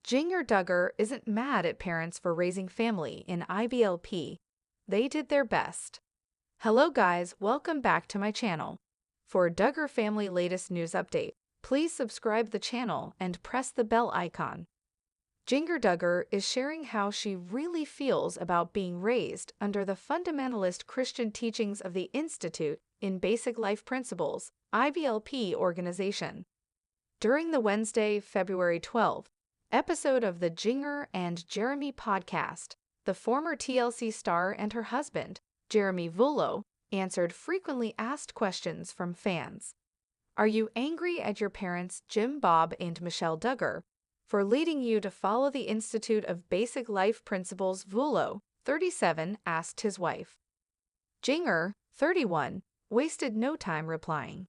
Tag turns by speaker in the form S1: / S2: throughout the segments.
S1: Jinger Duggar isn't mad at parents for raising family in IBLP. They did their best. Hello guys, welcome back to my channel. For Duggar family latest news update, please subscribe the channel and press the bell icon. Jinger Duggar is sharing how she really feels about being raised under the fundamentalist Christian teachings of the Institute in Basic Life Principles, IBLP organization. During the Wednesday, February 12th, episode of the Jinger and Jeremy podcast, the former TLC star and her husband, Jeremy Vuolo, answered frequently asked questions from fans. Are you angry at your parents, Jim Bob and Michelle Duggar, for leading you to follow the Institute of Basic Life Principles? Vuolo, 37, asked his wife. Jinger, 31, wasted no time replying.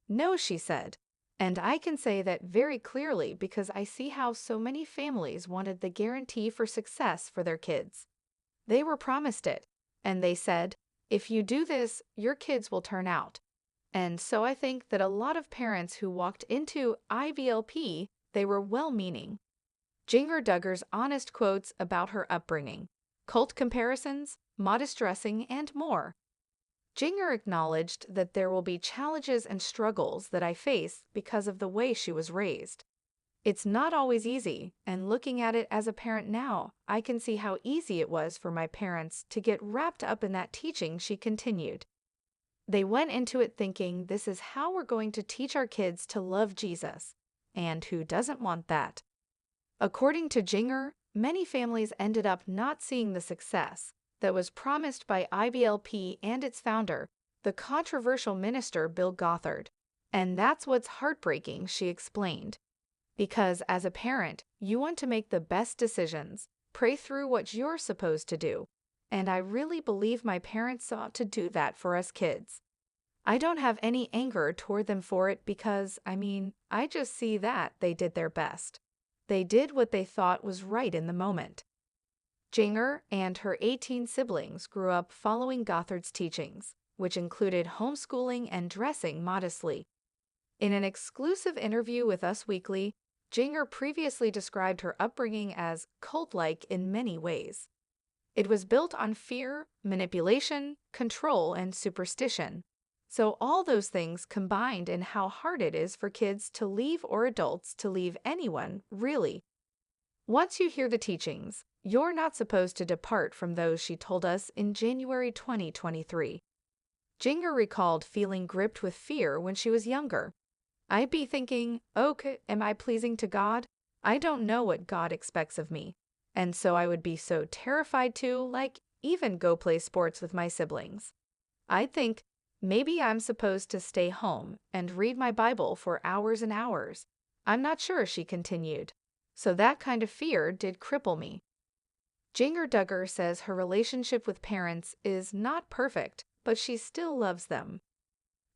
S1: No, she said. And I can say that very clearly because I see how so many families wanted the guarantee for success for their kids. They were promised it, and they said, if you do this, your kids will turn out. And so I think that a lot of parents who walked into IBLP, they were well-meaning. Jinger Duggar's honest quotes about her upbringing, cult comparisons, modest dressing, and more. Jinger acknowledged that there will be challenges and struggles that I face because of the way she was raised. It's not always easy, and looking at it as a parent now, I can see how easy it was for my parents to get wrapped up in that teaching, she continued. They went into it thinking this is how we're going to teach our kids to love Jesus. And who doesn't want that? According to Jinger, many families ended up not seeing the success that was promised by IBLP and its founder, the controversial minister Bill Gothard. And that's what's heartbreaking, she explained. Because as a parent, you want to make the best decisions, pray through what you're supposed to do. And I really believe my parents sought to do that for us kids. I don't have any anger toward them for it because, I just see that they did their best. They did what they thought was right in the moment. Jinger and her 18 siblings grew up following Gothard's teachings, which included homeschooling and dressing modestly. In an exclusive interview with Us Weekly, Jinger previously described her upbringing as cult-like in many ways. It was built on fear, manipulation, control, and superstition. So all those things combined in how hard it is for kids to leave or adults to leave anyone, really. Once you hear the teachings, you're not supposed to depart from those, she told us in January 2023. Jinger recalled feeling gripped with fear when she was younger. I'd be thinking, okay, am I pleasing to God? I don't know what God expects of me. And so I would be so terrified to, even go play sports with my siblings. I'd think, maybe I'm supposed to stay home and read my Bible for hours and hours. I'm not sure, she continued. So that kind of fear did cripple me. Jinger Duggar says her relationship with parents is not perfect, but she still loves them.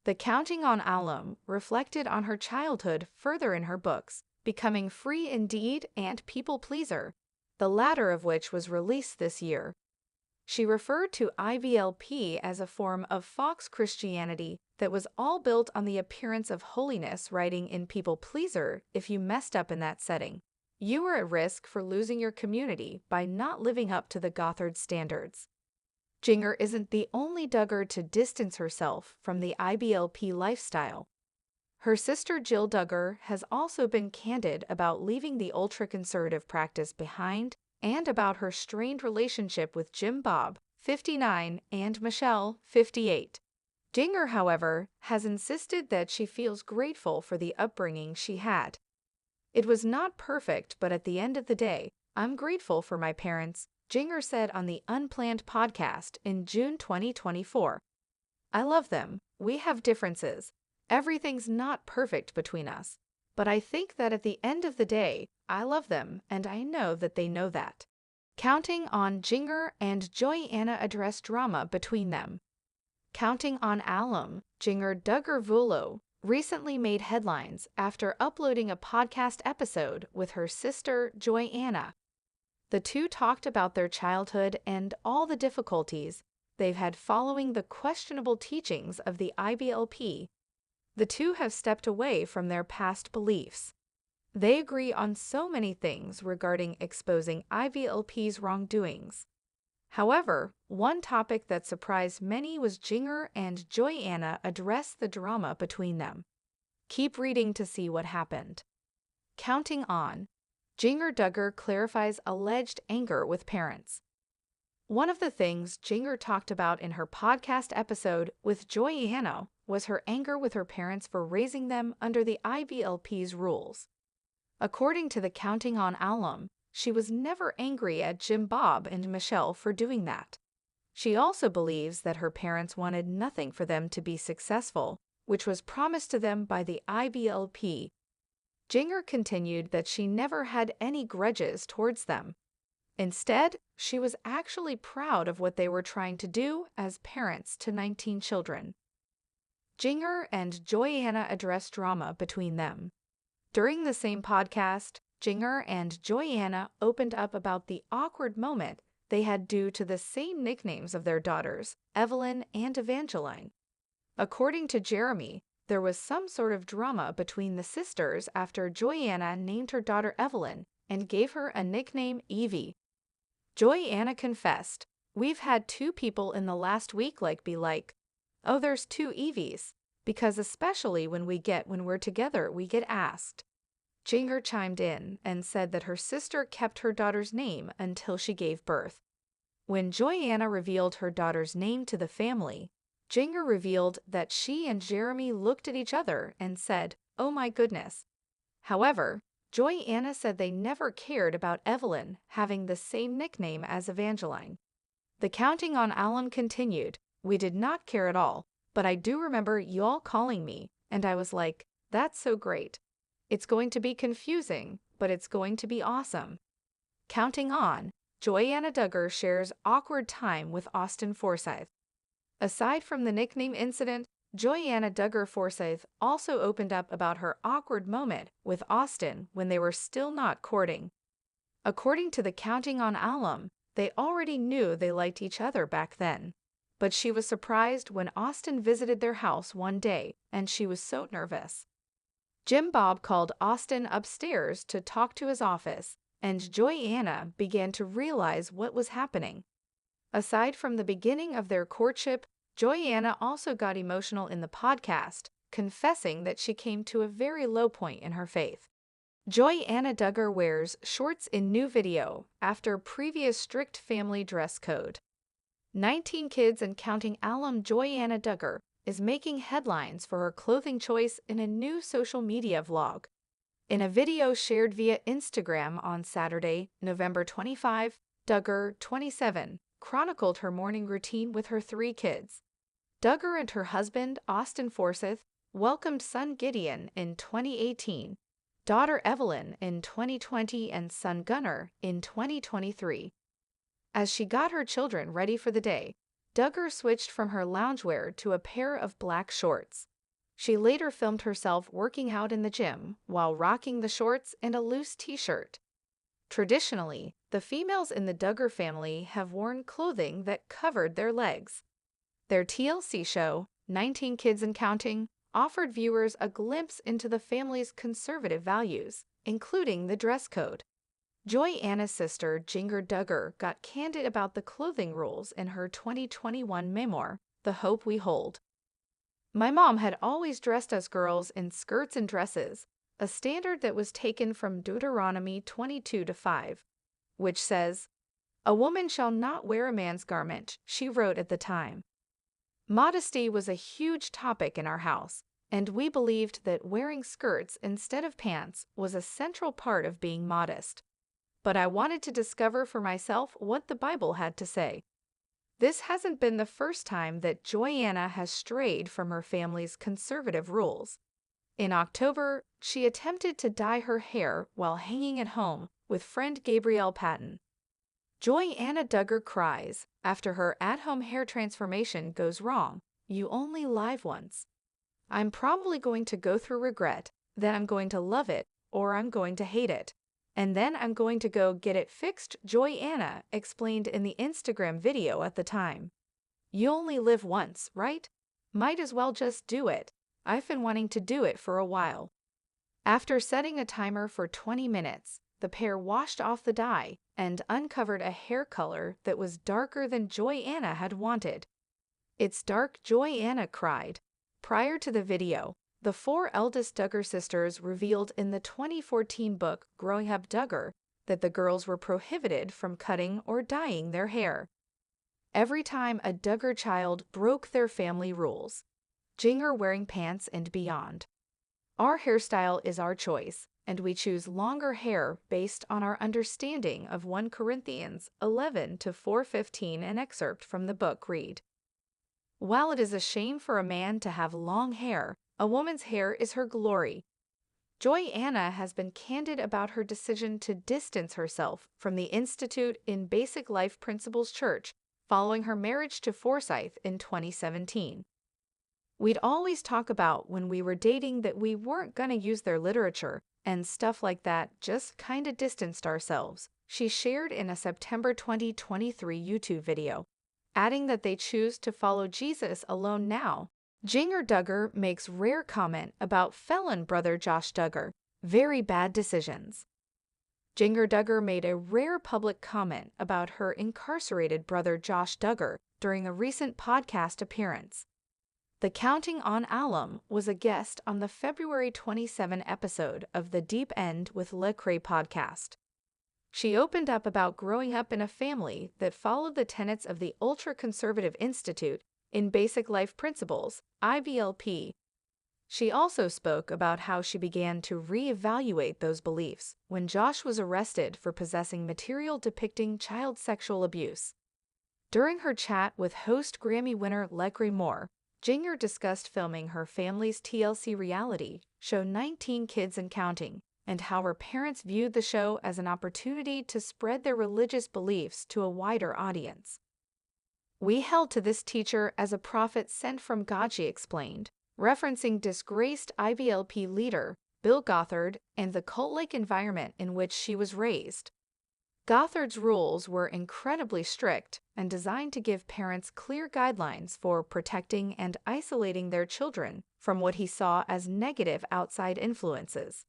S1: The Counting on Alum reflected on her childhood further in her books, Becoming Free Indeed and People Pleaser, the latter of which was released this year. She referred to IBLP as a form of Fox Christianity that was all built on the appearance of holiness, writing in People Pleaser, if you messed up in that setting, you were at risk for losing your community by not living up to the Gothard standards. Jinger isn't the only Duggar to distance herself from the IBLP lifestyle. Her sister Jill Duggar has also been candid about leaving the ultra-conservative practice behind and about her strained relationship with Jim Bob, 59, and Michelle, 58. Jinger, however, has insisted that she feels grateful for the upbringing she had. It was not perfect, but at the end of the day, I'm grateful for my parents, Jinger said on the Unplanned podcast in June 2024. I love them. We have differences. Everything's not perfect between us. But I think that at the end of the day, I love them, and I know that they know that. Counting on Jinger and Joy-Anna address drama between them. Counting on Alum, Jinger Duggar Vuolo recently made headlines after uploading a podcast episode with her sister Joy-Anna. The two talked about their childhood and all the difficulties they've had following the questionable teachings of the IBLP. The two have stepped away from their past beliefs. They agree on so many things regarding exposing IBLP's wrongdoings. However, one topic that surprised many was Jinger and Joyanna addressed the drama between them. Keep reading to see what happened. Counting on. Jinger Duggar clarifies alleged anger with parents. One of the things Jinger talked about in her podcast episode with Joyanna was her anger with her parents for raising them under the IBLP's rules. According to the Counting On alum, she was never angry at Jim Bob and Michelle for doing that. She also believes that her parents wanted nothing for them to be successful, which was promised to them by the IBLP. Jinger continued that she never had any grudges towards them. Instead, she was actually proud of what they were trying to do as parents to 19 children. Jinger and Joyanna addressed drama between them. During the same podcast, Jinger and Joyanna opened up about the awkward moment they had due to the same nicknames of their daughters, Evelyn and Evangeline. According to Jeremy, there was some sort of drama between the sisters after Joyanna named her daughter Evelyn and gave her a nickname Evie. Joyanna confessed, "We've had two people in the last week be like, oh, there's two Evies, because especially when we're together, we get asked." Jinger chimed in and said that her sister kept her daughter's name until she gave birth. When Joyanna revealed her daughter's name to the family, Jinger revealed that she and Jeremy looked at each other and said, "Oh my goodness." However, Joyanna said they never cared about Evelyn having the same nickname as Evangeline. The Counting On alum continued, "We did not care at all, but I do remember y'all calling me, and I was like, that's so great. It's going to be confusing, but it's going to be awesome." Counting On, Joyanna Duggar shares awkward time with Austin Forsyth. Aside from the nickname incident, Joyanna Duggar Forsyth also opened up about her awkward moment with Austin when they were still not courting. According to the Counting On alum, they already knew they liked each other back then. But she was surprised when Austin visited their house one day, and she was so nervous. Jim Bob called Austin upstairs to talk to his office, and Joyanna began to realize what was happening. Aside from the beginning of their courtship, Joyanna also got emotional in the podcast, confessing that she came to a very low point in her faith. Joyanna Duggar wears shorts in new video after previous strict family dress code. 19 Kids and Counting alum Joyanna Duggar is making headlines for her clothing choice in a new social media vlog. In a video shared via Instagram on Saturday, November 25, Duggar, 27, chronicled her morning routine with her 3 kids. Duggar and her husband, Austin Forsyth, welcomed son Gideon in 2018, daughter Evelyn in 2020, and son Gunnar in 2023. As she got her children ready for the day, Duggar switched from her loungewear to a pair of black shorts. She later filmed herself working out in the gym while rocking the shorts and a loose t-shirt. Traditionally, the females in the Duggar family have worn clothing that covered their legs. Their TLC show, 19 Kids and Counting, offered viewers a glimpse into the family's conservative values, including the dress code. Joyanna's sister, Jinger Duggar, got candid about the clothing rules in her 2021 memoir, The Hope We Hold. "My mom had always dressed us girls in skirts and dresses, a standard that was taken from Deuteronomy 22:5, which says, 'A woman shall not wear a man's garment,' she wrote at the time. Modesty was a huge topic in our house, and we believed that wearing skirts instead of pants was a central part of being modest. But I wanted to discover for myself what the Bible had to say." This hasn't been the first time that Joyanna has strayed from her family's conservative rules. In October, she attempted to dye her hair while hanging at home with friend Gabrielle Patton. Joyanna Duggar cries after her at-home hair transformation goes wrong. "You only live once. I'm probably going to go through regret, then I'm going to love it, or I'm going to hate it. And then I'm going to go get it fixed," Joyanna explained in the Instagram video at the time. "You only live once, right? Might as well just do it. I've been wanting to do it for a while." After setting a timer for 20 minutes, the pair washed off the dye and uncovered a hair color that was darker than Joy-Anna had wanted. "It's dark," Joy-Anna cried. Prior to the video, the four eldest Duggar sisters revealed in the 2014 book Growing Up Duggar that the girls were prohibited from cutting or dyeing their hair. Every time a Duggar child broke their family rules. Jinger wearing pants and beyond. "Our hairstyle is our choice, and we choose longer hair based on our understanding of 1 Corinthians 11 to 4:15." An excerpt from the book read, "While it is a shame for a man to have long hair, a woman's hair is her glory." Joy-Anna has been candid about her decision to distance herself from the Institute in Basic Life Principles Church following her marriage to Forsyth in 2017. "We'd always talk about when we were dating that we weren't gonna use their literature and stuff like that, just kinda distanced ourselves," she shared in a September 2023 YouTube video, adding that they choose to follow Jesus alone now. Jinger Duggar makes rare comment about felon brother Josh Duggar. Very bad decisions. Jinger Duggar made a rare public comment about her incarcerated brother Josh Duggar during a recent podcast appearance. The Counting on Alum was a guest on the February 27 episode of the Deep End with Lecrae podcast. She opened up about growing up in a family that followed the tenets of the ultra-conservative Institute in Basic Life Principles, IBLP. She also spoke about how she began to reevaluate those beliefs when Josh was arrested for possessing material depicting child sexual abuse. During her chat with host Grammy winner Lecrae Moore, Jinger discussed filming her family's TLC reality show 19 Kids and Counting, and how her parents viewed the show as an opportunity to spread their religious beliefs to a wider audience. "We held to this teacher as a prophet sent from God," she explained, referencing disgraced IBLP leader Bill Gothard and the cult-like environment in which she was raised. Gothard's rules were incredibly strict and designed to give parents clear guidelines for protecting and isolating their children from what he saw as negative outside influences.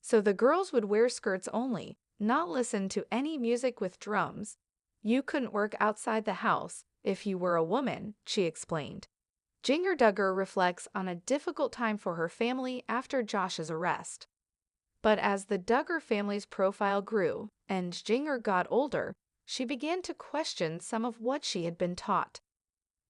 S1: So the girls would wear skirts only, not listen to any music with drums. You couldn't work outside the house if you were a woman, she explained. Jinger Duggar reflects on a difficult time for her family after Josh's arrest. But as the Duggar family's profile grew and Jinger got older, she began to question some of what she had been taught.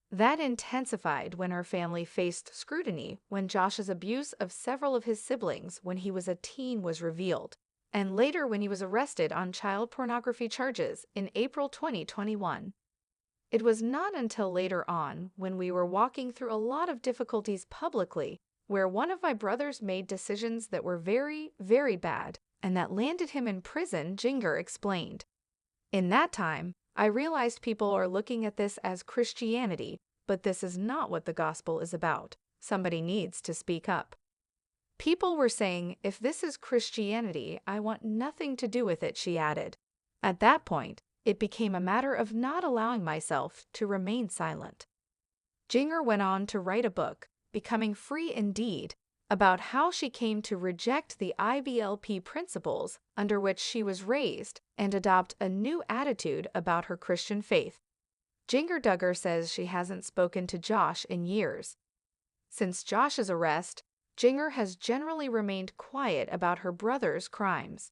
S1: That intensified when her family faced scrutiny when Josh's abuse of several of his siblings when he was a teen was revealed, and later when he was arrested on child pornography charges in April 2021. It was not until later on, when we were walking through a lot of difficulties publicly, where one of my brothers made decisions that were very, very bad, and that landed him in prison, Jinger explained. In that time, I realized people are looking at this as Christianity, but this is not what the gospel is about. Somebody needs to speak up. People were saying, if this is Christianity, I want nothing to do with it, she added. At that point, it became a matter of not allowing myself to remain silent. Jinger went on to write a book, Becoming Free Indeed, about how she came to reject the IBLP principles under which she was raised and adopt a new attitude about her Christian faith. Jinger Duggar says she hasn't spoken to Josh in years. Since Josh's arrest, Jinger has generally remained quiet about her brother's crimes.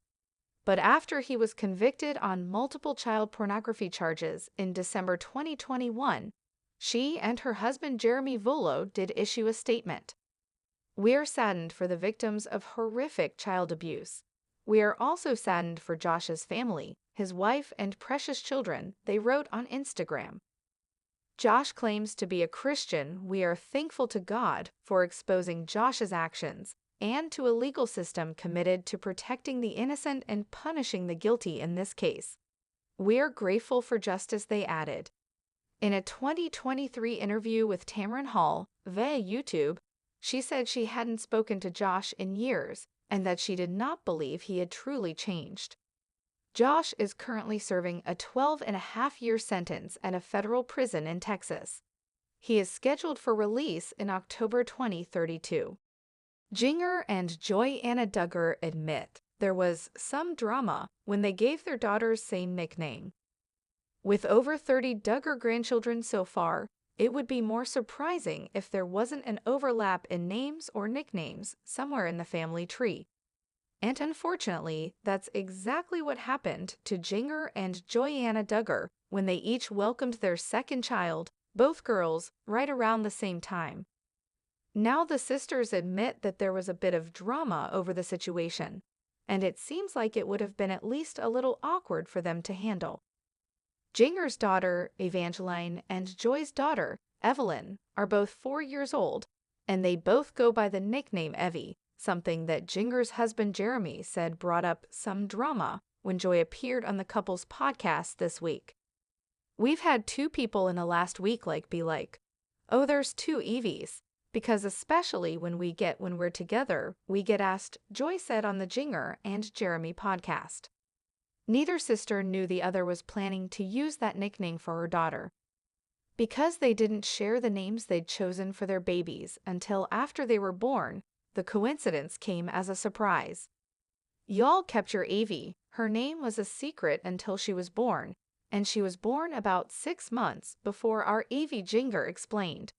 S1: But after he was convicted on multiple child pornography charges in December 2021, she and her husband Jeremy Vuolo did issue a statement. We are saddened for the victims of horrific child abuse. We are also saddened for Josh's family, his wife, and precious children, they wrote on Instagram. Josh claims to be a Christian. We are thankful to God for exposing Josh's actions and to a legal system committed to protecting the innocent and punishing the guilty in this case. We are grateful for justice, they added. In a 2023 interview with Tamron Hall via YouTube, she said she hadn't spoken to Josh in years and that she did not believe he had truly changed. Josh is currently serving a 12-and-a-half-year sentence at a federal prison in Texas. He is scheduled for release in October 2032. Jinger and Joy-Anna Duggar admit there was some drama when they gave their daughters same nickname. With over 30 Duggar grandchildren so far, it would be more surprising if there wasn't an overlap in names or nicknames somewhere in the family tree. And unfortunately, that's exactly what happened to Jinger and Joy-Anna Duggar when they each welcomed their second child, both girls, right around the same time. Now the sisters admit that there was a bit of drama over the situation, and it seems like it would have been at least a little awkward for them to handle. Jinger's daughter, Evangeline, and Joy's daughter, Evelyn, are both 4 years old, and they both go by the nickname Evie, something that Jinger's husband Jeremy said brought up some drama when Joy appeared on the couple's podcast this week. "We've had 2 people in the last week be like, oh, there's 2 Evies, because especially when we're together, we get asked," Joy said on the Jinger and Jeremy podcast. Neither sister knew the other was planning to use that nickname for her daughter. Because they didn't share the names they'd chosen for their babies until after they were born, the coincidence came as a surprise. "Y'all kept your Evie. Her name was a secret until she was born, and she was born about 6 months before our Evie," Jinger explained.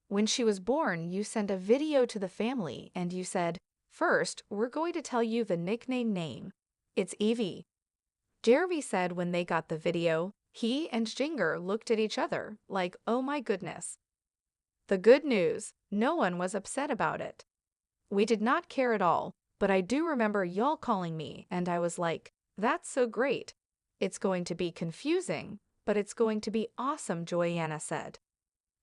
S1: "When she was born, you sent a video to the family and you said, 'First, we're going to tell you the nickname name. It's Evie.'" Jeremy said when they got the video, he and Jinger looked at each other like, oh my goodness. The good news, no one was upset about it. "We did not care at all, but I do remember y'all calling me and I was like, that's so great. It's going to be confusing, but it's going to be awesome," Joy-Anna said.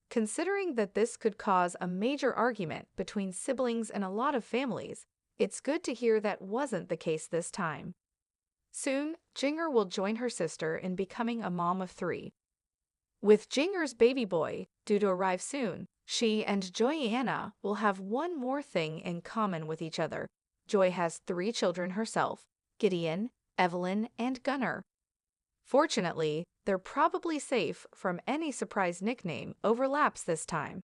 S1: Considering that this could cause a major argument between siblings in a lot of families, it's good to hear that wasn't the case this time. Soon, Jinger will join her sister in becoming a mom of 3. With Jinger's baby boy due to arrive soon, she and Joy-Anna will have one more thing in common with each other. Joy has 3 children herself, Gideon, Evelyn, and Gunnar. Fortunately, they're probably safe from any surprise nickname overlaps this time.